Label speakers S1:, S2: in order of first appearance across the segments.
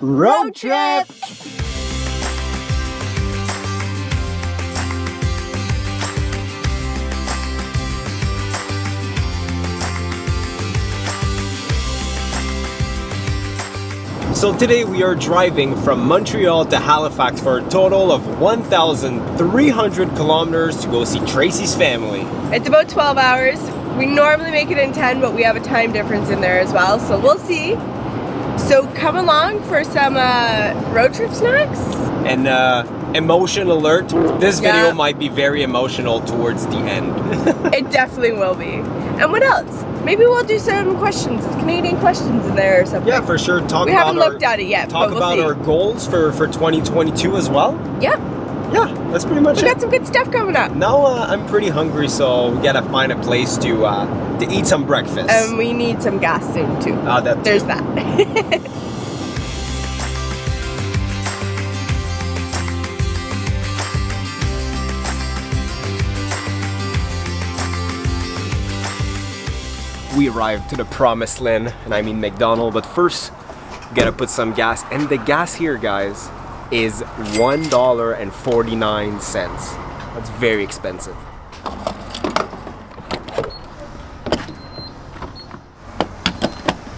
S1: Road trip! So today we are driving from Montreal to Halifax for a total of 1,300 kilometers to go see Tracy's family.
S2: It's about 12 hours. We normally make it in 10, but we have a time difference in there as well, so we'll see. So come along for some road trip snacks.
S1: And emotion alert, this video might be very emotional towards the end.
S2: It definitely will be. And what else? Maybe we'll do some questions, Canadian questions in there or something.
S1: Yeah, for sure.
S2: We haven't looked at it yet,
S1: Talk
S2: but
S1: about
S2: we'll see.
S1: our goals for 2022 as well.
S2: Yep.
S1: Yeah, that's pretty much it.
S2: We got some good stuff coming up.
S1: Now I'm pretty hungry, so we gotta find a place to eat some breakfast.
S2: And we need some gas soon too. There's that.
S1: We arrived to the promised land, and I mean McDonald's, but first we gotta put some gas, and the gas here, guys, is $1.49. That's very expensive.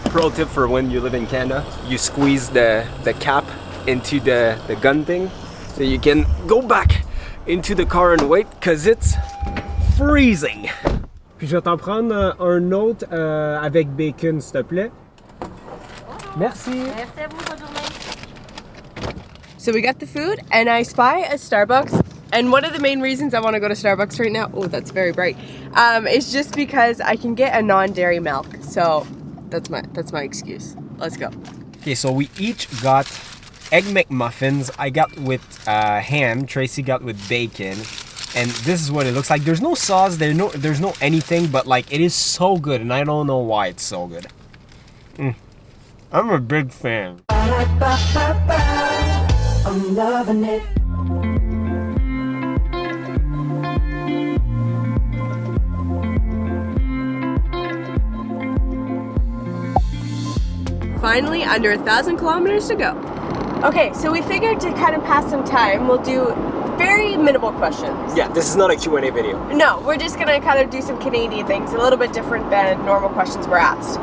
S1: Pro tip for when you live in Canada, you squeeze the cap into the gun thing so you can go back into the car and wait, because it's freezing. Puis je vais t'en prendre un autre avec bacon, s'il te plaît. Merci.
S3: Merci à vous, bonne journée.
S2: So we got the food, and I spy a Starbucks. And one of the main reasons I want to go to Starbucks right now, oh, that's very bright, is just because I can get a non-dairy milk. So that's my excuse. Let's go.
S1: Okay, so we each got Egg McMuffins. I got with ham. Tracy got with bacon. And this is what it looks like. There's no sauce, there's no anything, but like it is so good, and I don't know why it's so good. I'm a big fan.
S4: I'm loving it.
S2: Finally, under 1,000 kilometers to go. Okay, so we figured to kind of pass some time, we'll do very minimal questions.
S1: Yeah, this is not a Q&A video.
S2: No, we're just gonna kind of do some Canadian things, a little bit different than normal questions we're asked.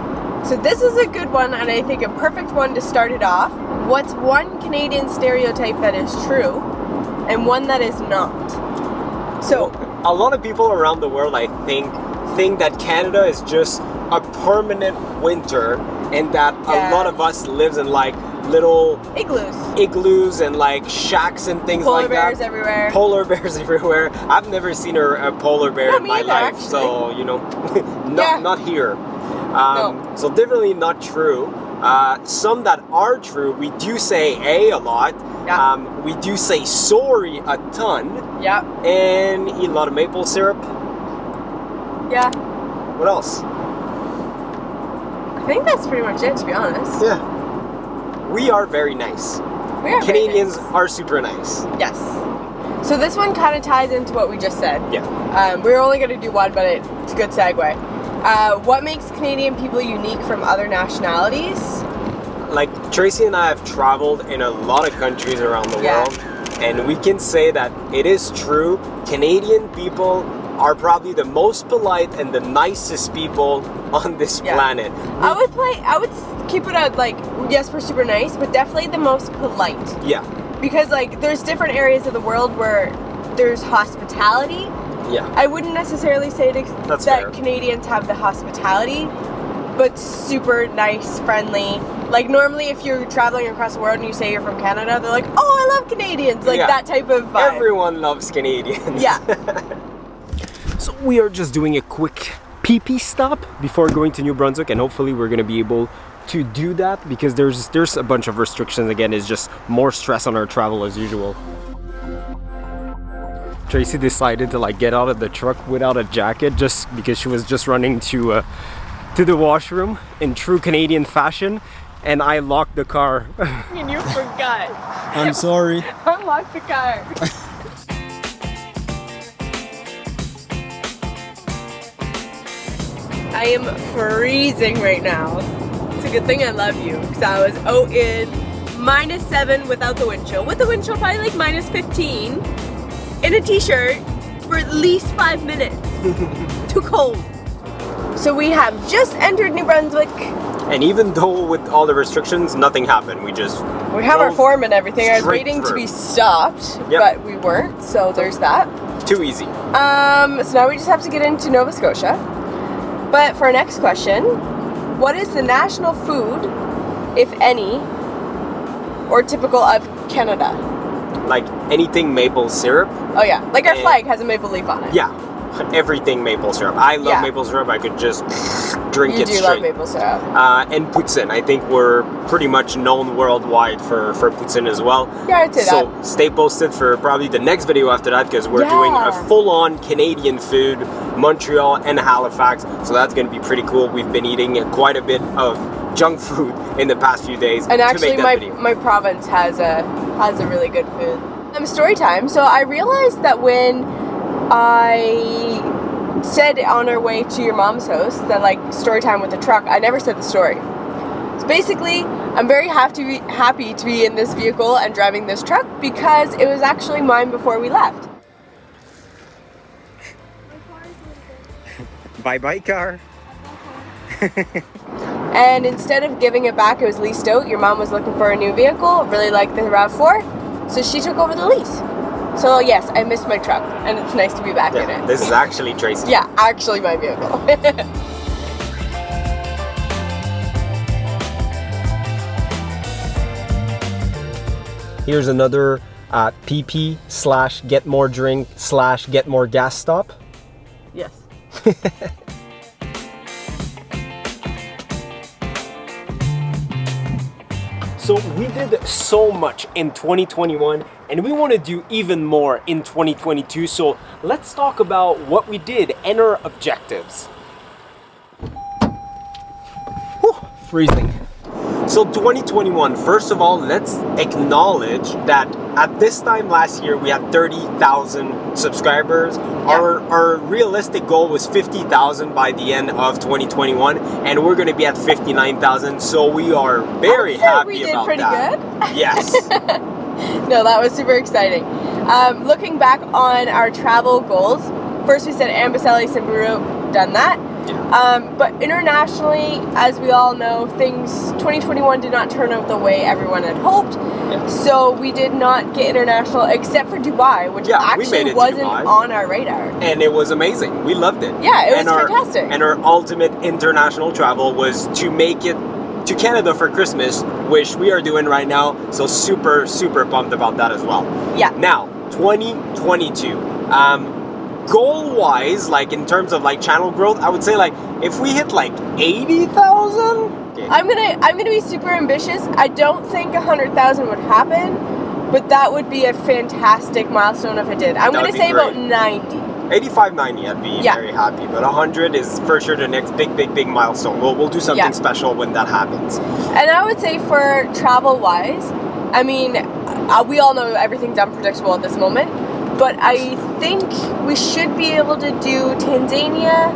S2: So this is a good one, and I think a perfect one to start it off. What's one Canadian stereotype that is true, and one that is not? So,
S1: a lot of people around the world, I think that Canada is just a permanent winter, and that a lot of us lives in like little igloos and like shacks and things like that.
S2: Polar bears everywhere.
S1: Polar bears everywhere. I've never seen a polar bear in my life,
S2: actually.
S1: So you know, not here.
S2: No.
S1: So definitely not true. Some that are true, we do say a lot.
S2: Yeah.
S1: We do say sorry a ton.
S2: Yeah.
S1: And eat a lot of maple syrup.
S2: Yeah.
S1: What else?
S2: I think that's pretty much it, to be honest.
S1: Yeah. We are very nice.
S2: We are
S1: Canadians
S2: very nice.
S1: are super nice.
S2: Yes. So this one kind of ties into what we just said.
S1: Yeah.
S2: We're only going to do one, but it's a good segue. What makes Canadian people unique from other nationalities?
S1: Like Tracy and I have traveled in a lot of countries around the world, and we can say that it is true. Canadian people are probably the most polite and the nicest people on this planet.
S2: I would keep it at like, yes, we're super nice, but definitely the most polite.
S1: Yeah.
S2: Because like there's different areas of the world where there's hospitality.
S1: Yeah.
S2: I wouldn't necessarily say that
S1: fair.
S2: Canadians have the hospitality, but super nice, friendly. Like normally if you're traveling across the world and you say you're from Canada, they're like, oh, I love Canadians. Like that type of vibe.
S1: Everyone loves Canadians.
S2: Yeah.
S1: So we are just doing a quick pee-pee stop before going to New Brunswick, and hopefully we're going to be able to do that because there's a bunch of restrictions. Again, it's just more stress on our travel as usual. Tracy decided to like get out of the truck without a jacket just because she was just running to the washroom in true Canadian fashion, and I locked the car.
S2: And you forgot.
S1: I'm sorry.
S2: Unlock the car. I am freezing right now. It's a good thing I love you, because I was out in -7 without the wind chill. With the wind chill, probably like -15 in a t-shirt for at least 5 minutes. Too cold. So we have just entered New Brunswick.
S1: And even though with all the restrictions, nothing happened. We
S2: have our form and everything. I was
S1: straight
S2: waiting to
S1: through.
S2: be stopped,
S1: Yep.
S2: but we weren't, so there's that.
S1: Too easy.
S2: So now we just have to get into Nova Scotia. But for our next question, what is the national food, if any, or typical of Canada?
S1: Like anything maple syrup.
S2: Oh yeah, like our
S1: And-
S2: flag has a maple leaf on it.
S1: Yeah, everything maple syrup. I love
S2: Yeah.
S1: maple syrup. I could just drink
S2: You
S1: it
S2: do
S1: straight.
S2: love maple syrup.
S1: And poutine. I think we're pretty much known worldwide for poutine as well.
S2: Yeah, I'd say
S1: So
S2: that.
S1: stay posted for probably the next video after that because we're doing
S2: Yeah.
S1: a full-on Canadian food, Montreal and Halifax. So that's going to be pretty cool. We've been eating quite a bit of junk food in the past few days
S2: And
S1: to
S2: actually,
S1: make that video.
S2: my province has a really good food. Story time. So I realized that when I said on our way to your mom's house that like story time with the truck, I never said the story. So basically, I'm very happy to be in this vehicle and driving this truck because it was actually mine before we left.
S1: Bye-bye, car.
S2: And instead of giving it back, it was leased out. Your mom was looking for a new vehicle, really liked the RAV4, so she took over the lease. So yes, I missed my truck, and it's nice to be back in
S1: Yeah,
S2: it.
S1: this is actually Tracy.
S2: Yeah, actually my vehicle.
S1: Here's another PP/get more drink/get more gas stop.
S2: Yes.
S1: So we did so much in 2021 and we want to do even more in 2022. So let's talk about what we did and our objectives. Whew, freezing. So 2021, first of all, let's acknowledge that at this time last year we had 30,000 subscribers.
S2: Yeah.
S1: Our realistic goal was 50,000 by the end of 2021 and we're going to be at 59,000, so we are very happy about
S2: pretty
S1: that.
S2: good.
S1: Yes.
S2: No, that was super exciting. Looking back on our travel goals, first we said Amboseli, Samburu, done that. But internationally, as we all know, 2021 did not turn out the way everyone had hoped.
S1: Yeah.
S2: So we did not get international except for Dubai, which
S1: Yeah, we made
S2: actually
S1: it to
S2: wasn't
S1: Dubai.
S2: on our radar.
S1: And it was amazing. We loved it.
S2: Yeah, it was
S1: And our-
S2: fantastic.
S1: And our ultimate international travel was to make it to Canada for Christmas, which we are doing right now. So super, super pumped about that as well.
S2: Yeah.
S1: Now, 2022. Goal-wise, like in terms of like channel growth, I would say like if we hit like 80,000. Okay.
S2: I'm gonna be super ambitious. I don't think 100,000 would happen, but that would be a fantastic milestone if it did. I'm
S1: That
S2: gonna
S1: would be
S2: say about
S1: great.
S2: 90.
S1: 85, 90, I'd be
S2: Yeah.
S1: very happy. But 100 is for sure the next big milestone. We'll do something
S2: Yeah.
S1: special when that happens.
S2: And I would say for travel-wise, I mean, we all know everything's unpredictable at this moment, but I think we should be able to do Tanzania,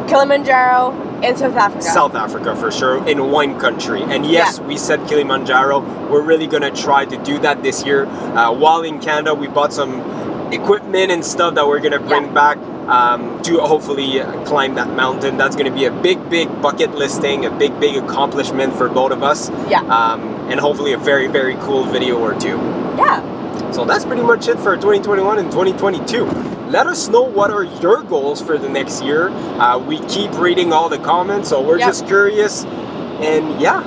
S2: Kilimanjaro, and South Africa.
S1: South Africa for sure, in one country. And yes, we said Kilimanjaro. We're really gonna try to do that this year. While in Canada, we bought some equipment and stuff that we're gonna bring back to hopefully climb that mountain. That's gonna be a big bucket listing, a big accomplishment for both of us.
S2: Yeah.
S1: And hopefully a very cool video or two.
S2: Yeah.
S1: So that's pretty much it for 2021 and 2022. Let us know what are your goals for the next year. We keep reading all the comments, so we're just curious. And yeah,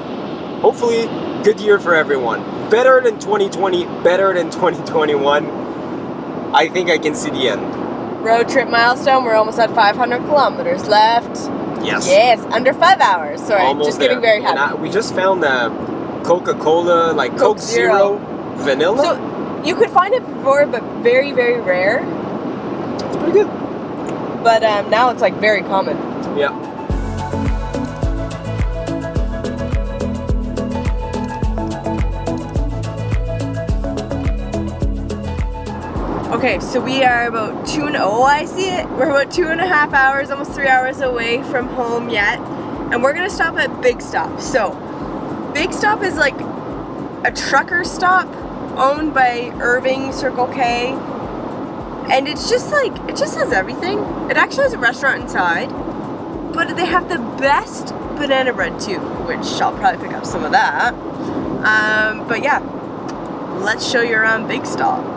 S1: hopefully good year for everyone. Better than 2020, better than 2021. I think I can see the end.
S2: Road trip milestone, we're almost at 500 kilometers left.
S1: Yes.
S2: Yes, under 5 hours. Sorry,
S1: Almost
S2: just getting
S1: there.
S2: very happy.
S1: And we just found Coca-Cola, like
S2: Coke
S1: Coke Zero, vanilla.
S2: So you could find it before, but very rare.
S1: It's pretty good.
S2: But now it's like very common.
S1: Yeah.
S2: Okay, so we are about I see it. We're about 2.5 hours, almost 3 hours away from home yet. And we're gonna stop at Big Stop. So, Big Stop is like a trucker stop owned by Irving Circle K. And it's just like, it just has everything. It actually has a restaurant inside, but they have the best banana bread too, which I'll probably pick up some of that. But yeah, let's show you around Big Stop.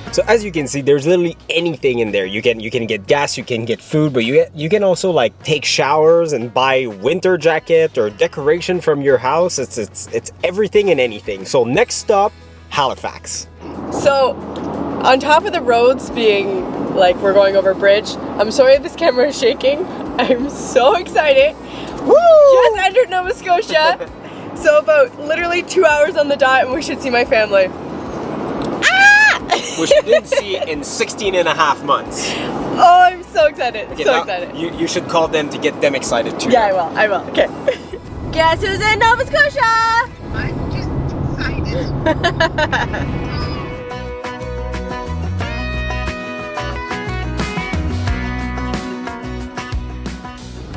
S1: So as you can see, there's literally anything in there. You can get gas, you can get food, but you can also like take showers and buy winter jacket or decoration from your house. It's everything and anything. So next stop, Halifax.
S2: So on top of the roads being like we're going over a bridge, I'm sorry this camera is shaking. I'm so excited. Woo! Just entered Nova Scotia. So about literally 2 hours on the dot and we should see my family.
S1: Which you didn't see in 16 and a half months.
S2: Oh, I'm so excited.
S1: Okay,
S2: so excited.
S1: You should call them to get them excited too.
S2: Yeah, I will. Okay. Guess who's in Nova Scotia?
S3: I'm just excited.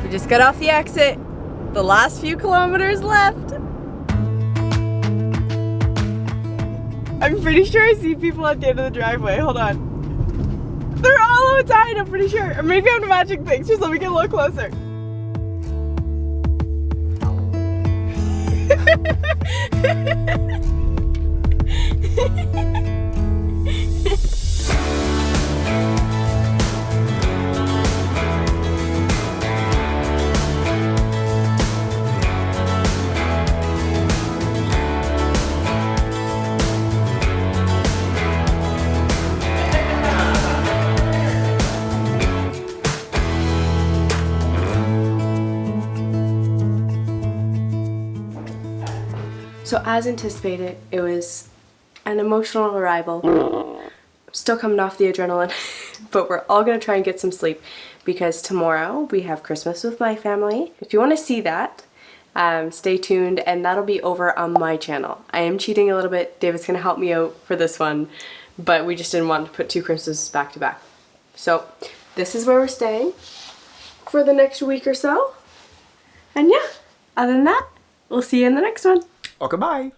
S2: We just got off the exit. The last few kilometers left. I'm pretty sure I see people at the end of the driveway. Hold on. They're all outside, I'm pretty sure. Or maybe I'm imagining things. Just let me get a little closer. So as anticipated, it was an emotional arrival. I'm still coming off the adrenaline, but we're all gonna try and get some sleep because tomorrow we have Christmas with my family. If you wanna see that, stay tuned and that'll be over on my channel. I am cheating a little bit. David's gonna help me out for this one, but we just didn't want to put 2 Christmases back to back. So this is where we're staying for the next week or so. And yeah, other than that, we'll see you in the next one.
S1: Okay, bye.